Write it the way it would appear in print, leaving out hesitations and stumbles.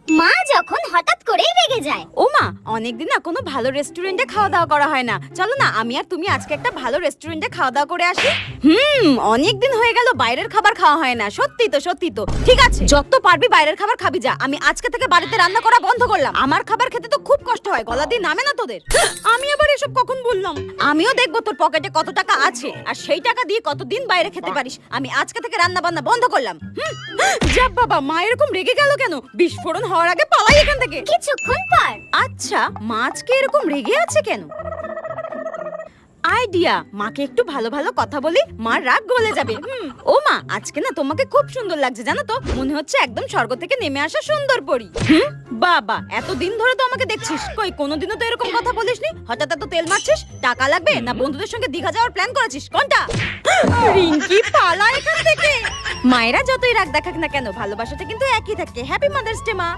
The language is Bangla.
মা যখন হঠাৎ করেই রেগে যায়। ও মা, অনেকদিন না কোনো ভালো রেস্টুরেন্টে খাওয়া দাওয়া করা হয় না। চলো না আমি আর তুমি আজকে একটা ভালো রেস্টুরেন্টে খাওয়া দাওয়া করে আসি। অনেকদিন হয়ে গেল বাইরের খাবার খাওয়া হয় না। সত্যি তো সত্যি তো। ঠিক আছে, যত পারবি বাইরের খাবার খাবি যা। আমি আজকে থেকে বাড়িতে রান্না করা বন্ধ করলাম। আমার খাবার খেতে তো খুব কষ্ট হয়, গলা দিয়ে নামে না তোদের। আমি আবার এসব কখন বললাম? আমিও দেখবো তোর পকেটে কত টাকা আছে আর সেই টাকা দিয়ে কতদিন বাইরে খেতে পারিস। আমি আজকে থেকে রান্না বান্না বন্ধ করলাম। যা বাবা, মা এরকম রেগে গেল কেন? বিস্ফোরণ হওয়ার আগে পালাই এখান থেকে। কিছুক্ষণ পর আচ্ছা, মা আজকে এরকম রেগে আছে কেন? আইডিয়া, মাকে একটু ভালো ভালো কথা বলি, মার রাগ গলে যাবে। ও মা, আজকে না তোমাকে খুব সুন্দর লাগছে জানো তো। মনে হচ্ছে একদম স্বর্গ থেকে নেমে আসা সুন্দর পরী। বাবা, এতদিন ধরে তো আমাকে দেখছিস, কই কোনোদিনও তো এরকম কথা বলিসনি। হঠাৎ এত তেল মারছিস। টাকা লাগবে না বন্ধুদের সঙ্গে দীঘা যাওয়ার প্ল্যান করেছিস? কোনটা? রিঙ্কি, পালা এখান থেকে। মায়েরা যতই রাগ দেখাক না কেন, ভালোবাসাটা কিন্তু একই থাকে। হ্যাপি মাদার্স ডে মা।